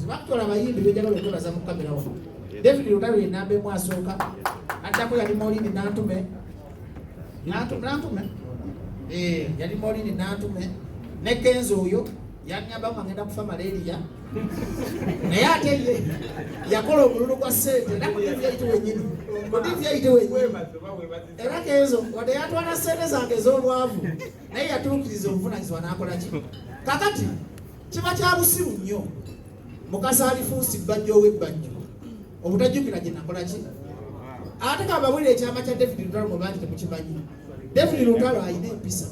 bakutwala abayimbi bejagala okwebaza mu kamera wano. David Lutalo yenamba emu asooka, addako yali Maulidi Nantume. Yali Maulidi Nantume. Ne Kenzo oyo yannyamba nga ngenda kufa malaria. Naye ate ye yakola omululu gwa ssente era Kodivi yayite wenyini. Era Kenzo wadde yatwala ssente zange ez'olwavu naye yatuukiriza obuvunaanyizibwa n'akola ki? Kakati kiba kya busiru nnyo mukazi alifuusi bajjo ow'ebbajjo obutajjukira gye nakola ki? Ate kababulira ekyama kya David Lutalo mu bangi temukimanyi. David Lutalo ayina empisa.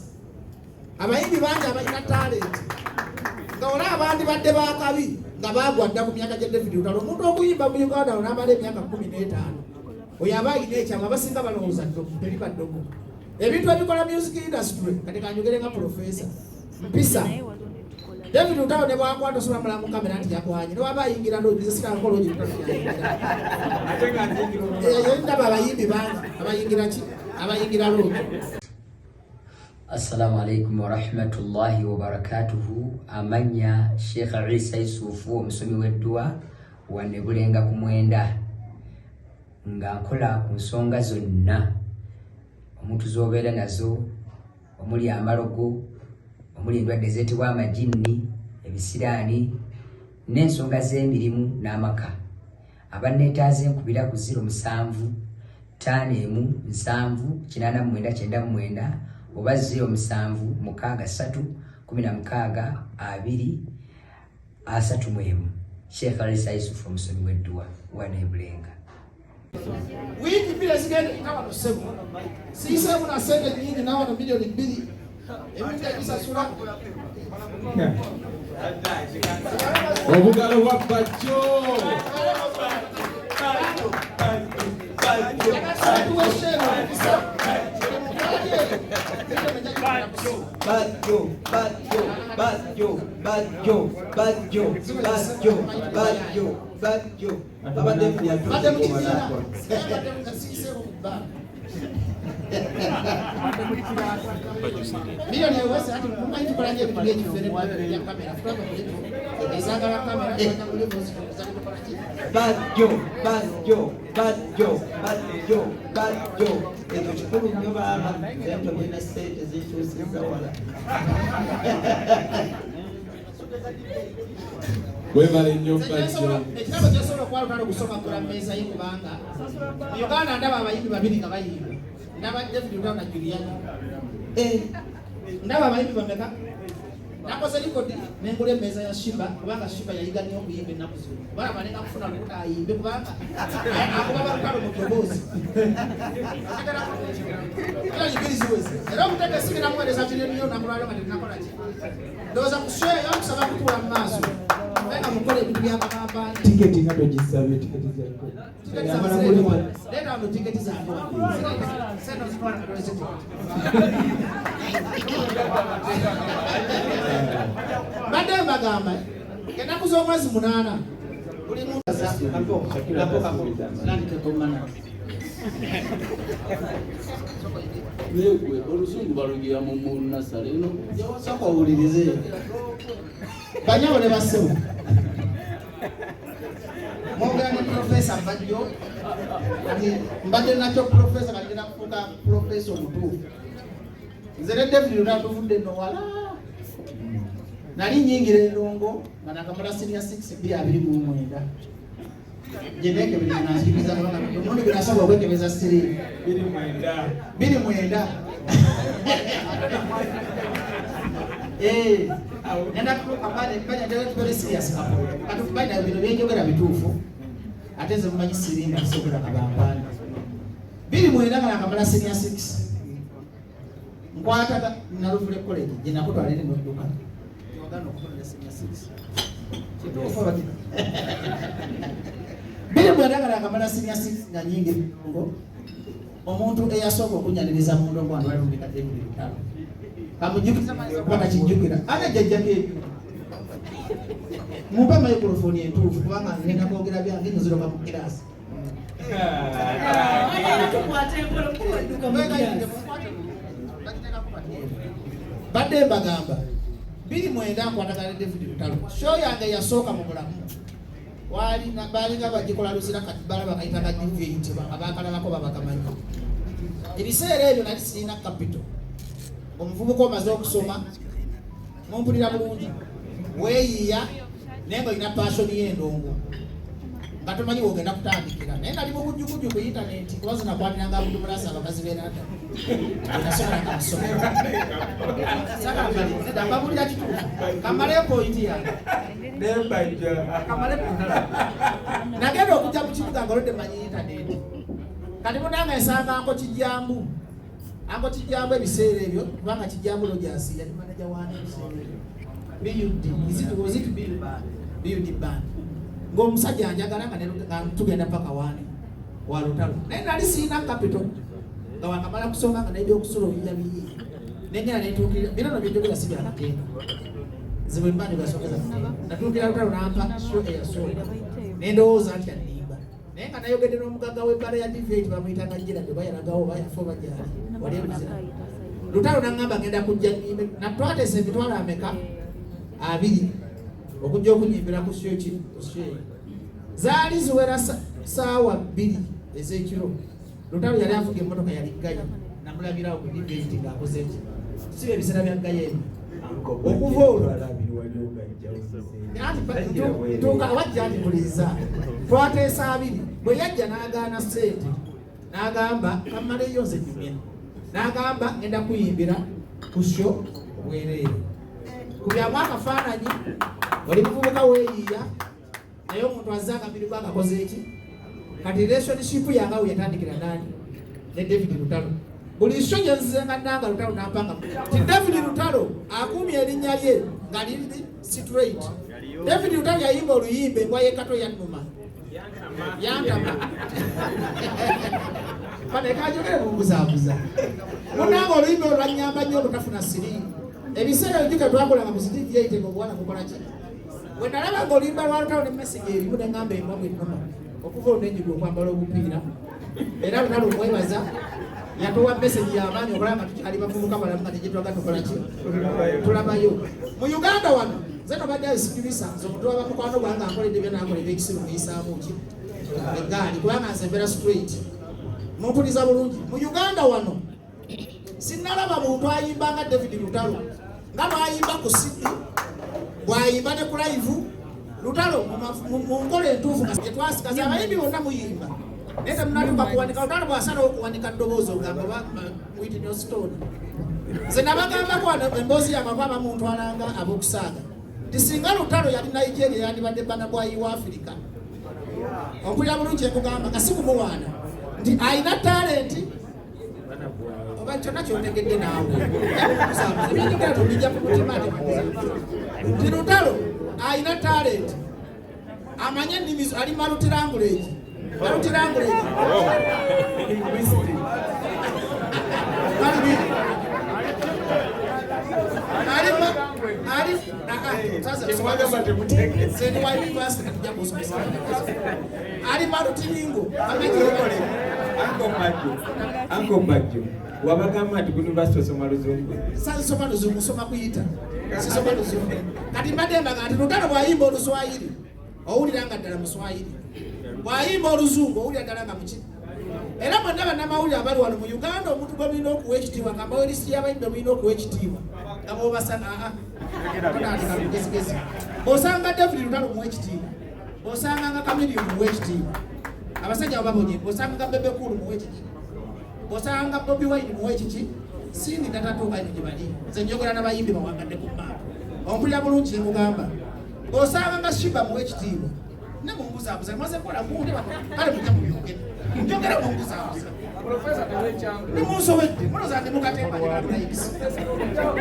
Abayimbi bangi abalina talenti nga olaba abandi badde bakabi nga bagwa dda ku myaka gya David Lutalo. Omuntu okuyimba mu Uganda n'amala emyaka 15 oyo aba ayina ekyama abasinga balowooza teriba ddogo. Ebintu ebikola music industry kati kanjogere nga professor mpisa. David Lutalo ne bwakwata osobola mula mu kamera nti yakwanye ne waba ayingira ndaba abayimbi bangi abayingira ki? Abayingira loogi. Assalamu alaikum wa rahmatullahi wa barakatuhu. Amanya Sheikh Isa Yusufu omusomi w'eddua wa Nebulenga ku Mwenda nga nkola ku nsonga zonna omuntu z'obeera nazo omuli amalogo, omuli endwadde ezeetebwa amajinni, ebisiraani n'ensonga z'emirimu n'amaka. Abanneetaaze nkubira ku 07 51 7 89 oba 07 63 16 2 31. Sheikh Isa Yusufu omusomi w'eddua wa Nebulenga. Wiki bila zigenda ikawa no semu. Si semu na sente nyingi na wana milioni 2. Ebintu ebisasula. Obugalo bwa bajjo. Bajjo. Milioni ya wasi hati mkumma hitu kwa nje kutulia jifere kwa ya kamera. Futuwa kwa kulipo. Ezanga la kamera. Bajjo. Ezo kikulu nnyo baaba. Ento bina sente zituusiza wala. Webale nnyo bajjo. Ekitabo kyasobola kwa Lutalo kusoma kula meza y'ekubanga. Mu Uganda ndaba abayimbi babiri nga bayimba. Ndaba David Lutalo na Juliana. Ndaba abayimbi bameka. Nakoze likodi nengula emmeeza ya Shiba kubanga Shiba yayiga nnyo okuyimba ennaku zino. Kubanga banenga kufuna lukuta ayimbe kubanga akuba Lutalo mu ddoboozi. Era nyigirizi wezi. Era omutege sigenda muweereza ati niyo nakulwaliro nga tenakola ki. Ndowooza kusweya yakusaba kutuula mu maaso. Venga mukole ebintu by'amakampani. Tiketi nga togisabye tiketi zako. Leta wano tiketi zange. Sendo zitwala nga tozi tiketi. Badde mbagamba ennaku z'omwezi 8 buli muntu Yewe olusungu balugira mu Nasale eno soko owulirize banyawo ne basewo mwogera ne Profesa Bajjo ati mbadde nakyo Profesa kalina kufuuka Profesa omutuufu nze ne David Lutalo tuvudde nno wala nali nyingira endongo nga nakamala senior 6 229 jeneke binanasikiriza omundi binasaba okwekebeza siri 29 nenda kukamane mbanya ndewe tubere serious kapo katukubaina bino byenjogera bituufu ate nze mumanyi sirimba kisobola kabambani 29 nga nakamala senior 6 nkwata naluvule college je nakutwala ene n'odduka ogana okukola senior 6 kituufu bati bili bwendagala akamala senior 6 nga nyingi ngo omuntu eyasooka okunyaliriza mu ndongo wano balumika David Lutalo kamujjukiza mpaka kijjukira ate jjajjako ebyo mumpe microphone entuufu kubanga ngenda kwogera byange nziroka mu kirasi badde mbagamba 29 nkwatagana David Lutalo show yange yasooka mu bulamu wali balinga bagikola luzira kati balaba kayita ka debate abakalabako babakamanyi ebiseera ebyo nali sirina capital omuvubuka omaze okusoma mumpulira bulungi weeyiya naye nga olina passion y'endongo nga tomanyi wogenda kutandikira naye nali mu bujjukujju ku intaneti kuba zinakwatiranga abuddu mulasa abakazi b'enada enasobolanga musomero sagambabulira kituufu kamaleyo pointi yange nagenda okujja mu kibuga nga olodde manyi intaneti kati munanga ensanga anko kijambu ebiseera ebyo kubanga kijambu Rogers yali manager wa BUD band ng'omusajja anjagala nga tugenda paka wa lutalo naye nali siina capital nga wakamala kusoma nga n'ebyokusula obiya biyi nengera netuukirira binono by'enjogera si byamateeka zibwe mbandi basokeza natuukira lutalo nampa so eyasooka nendowooza nti annimba naye nga nayogedde n'omugagga w'ebbala ya debate bamuyitanga Gerald bayalagawo bayafa bajali wali ebizira lutalo naŋŋamba ngenda kujja nnimbe natwateesa emitwalo ameka 2 okujja okunyimbira ku shoki zaali ziwera saawa 2 ez'ekiro lutalo yali avuga emmotoka yali gaya namulabirawo ku debate ng'akoze eki siba ebiseera bya gaya ebyo okuva olwo tuuka wajja ndipuliriza twateesa 2 bwe yajja n'agaana ssente n'agamba kammaleyo nze nyumya n'agamba ngenda kuyimbira ku sho bwereere kubyamu akafaananyi oli muvubuka weeyiya naye omuntu azanga mirimu akakoze eki kati relationship yange awo yatandikira nani ne David Lutalo buli sho gye nzizenga nanga Lutalo nampanga ti David Lutalo akumye erinnya lye nga liri straight David Lutalo yayimba oluyimba embwa y'ekato yannuma yantama panekajogere mubuzaabuza munanga oluyimba olwanyamba nnyo olutafuna siri ebiseera ebijjuke twakolanga mu Steve yayitega obwana kukola ki bwe nalaba ng'oluyimba lwa Lutalo ne message erimu ne ngamba embwa bwennuma okuva olwo nenyiga okwambala obupiira era Lutalo omwebaza yatuwa message y'amaanyi okulaba nga tukyali bavubuka balamu nga tegitwaga tukola ki tulabayo mu Uganda wano nze nobadde asikiriza nze omuntu wabamukwano gwange ankoledde byo nankoledde ekisiru muyisaamu ki eggaali kubanga nze mbeera straight mumpuliza bulungi mu Uganda wano sinnalaba muntu ayimba nga David Lutalo nga bwayimba ku CD bwayimba ne ku live Lutalo mu nkola entuufu nga twasikaza abayimbi bonna muyimba naye temunatuuka kuwanika Lutalo bw'asalawo okuwanika ddoboozi ogamba Whitney Houston nze nabagambako emboozi yamakwaba muntwalanga ab'okusaaga ti singa Lutalo yali Nigeria yandibadde bana bwayi wa Africa ompulira bulungi ekugamba nga si kumuwaana nti ayina talenti oba kyonna kyotegedde naawe ebyogera tobijja ku mutima nti Lutalo ayina talenti amanye ennimi ali malutiranguleegi ali malutiringo Uncle Bajjo, wabagamba nti kunivasite osoma luzungu. Sasoma luzungu, soma kuyita. Sisoma luzungu. Kati mbadde mbaga nti Lutalo bw'ayimba Oluswayiri owuliranga ddala Muswayiri, bw'ayimba Oluzungu owulira ddala nga muki. Era mwonna bannamawulire abali wano mu Uganda omuntu gwe mulina okuwa ekitiibwa nga mbawo erisiti y'abayimbi mulina okuwa ekitiibwa nga bw'obasana tonandika lugezigezi. Osanga David Lutalo muwa ekitiibwa, osanga nga Chameleon muwa ekitiibwa, abasajja babonye, osanga nga Bebe Cool muwa ekitiibwa, osanga Bobi Wine muwa ekiki. Sindi tatatuuka ino gye bali nze njogera n'abayimbi bawangadde ku maapu ompulira bulungi kyemugamba. Osanga nga Shiba muwa ekitiibwa ne mumbuzaabuza maze kola munde kale mujja mubyogere njogera mumbuzaabuza ne munsobedde muloza ndi mukatemba ne balayikisi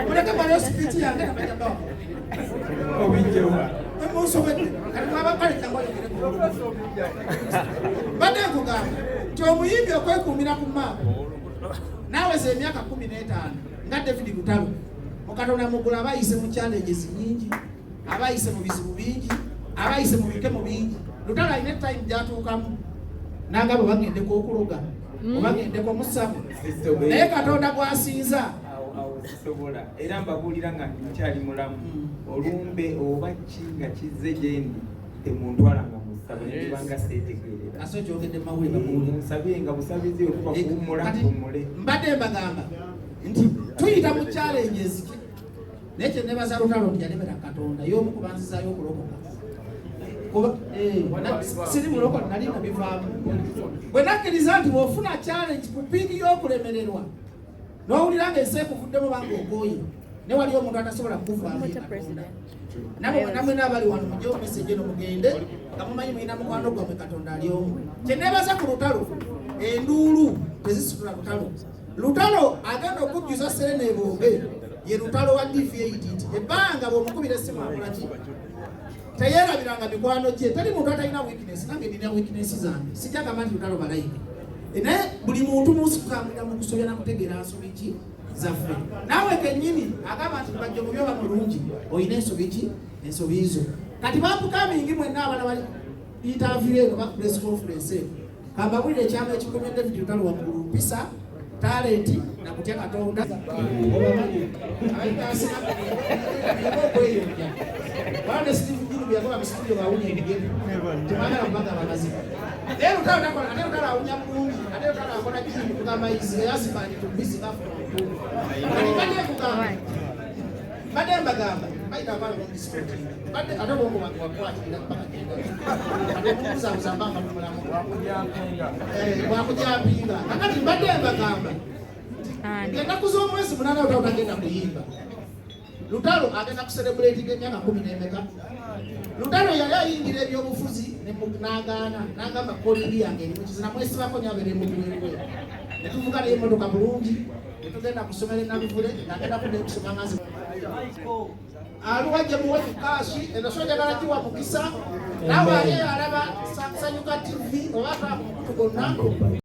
muleke balayo sipiiti yange nabajja bawa Obijjewa. ne munsobedde kati mwaba kale kyangwa yogere badde nkugamba nti omuyimbi okwekuumira ku maapu naweza emyaka 15 nga David Lutalo mukatonda mugula abayise mu challenges nyingi, abayise mu bizibu bingi, abayise mu bikemo bingi. Lutalo alina time gyatuukamu nanga bwe bagendeko okuloga obagendeko musabu naye Katonda gwasinza sisobola era mbabuulira nga nkyali mulamu olumbe oba ki nga kizze gyendi temuntwalanga mu kabanga setegerera aso kyogedde mawulire bamuwulire nsabye nga busabizi okuba kuwummula kuwummule mbadde mbagamba nti tuyita mu challenges naye kye nebaza Lutalo nti yalemera Katonda y'omu kubanzizaayo okulokoka siri mulokole nali nabivaamu bwe nakkiriza nti bw'ofuna challenge ku piiki y'okulemererwa n'owulira ng'ensi ekuvuddemu banga ogooye ne waliyo omuntu atasobola kukuvaamu Katonda namwe n'abali wano mugyewo message eno mugende nga mumanyi mulina mukwano gwammwe Katonda ali omu kye neebaza ku Lutalo enduulu tezisitula Lutalo agenda okujjuza Serena Ebonge ye Lutalo wa DV8 ebbanga bw'omukubira essimu akolaki teyerabiranga mikwano gye tali muntu atalina weakness nange nina weakness zange sijagamba nti Lutalo balayika naye buli muntu munsi tukambulira mu kusobya nakutegeera nsobi ki zaffe naawe kennyini agamba nti bajjo mu byoba mulungi olina ensobi ki ensobi zo kati bapukamingi mwenna abana bali interview eno ba press conference eno kambabulira ekyama ekikomye David Lutalo waggulu mpisa talenti na kutya Katonda bana Steve Gino byakola mu studio bawunya ebigere tumagala mbaga bakazi lero Lutalo awunya bulungi ate Lutalo akola kintu kugamba izi yasipandi tubisi kafu kati kugamba bade mbagamba baita abana mu district bade atabongo wakwatira mpaka genda ade kuza uzambanga mu mulamu wakujapinga kakati bade mbagamba ngenda kuzo omwezi munana utagenda kuyimba Lutalo agenda kucelebrate emyaka 10 Lutalo yali ayingira ebyobufuzi n'agamba kolidi yange eri mukizina mwesi bakonya abere mu bulwe netuvuga n'emmotoka bulungi netugenda kusomera enabivule ng'agenda kudde kusoma ngazi aluwa gye muwe kashi enasojagala giwa mukisa nawe ali alaba Sanyuka TV oba atwala ku mukutu gonna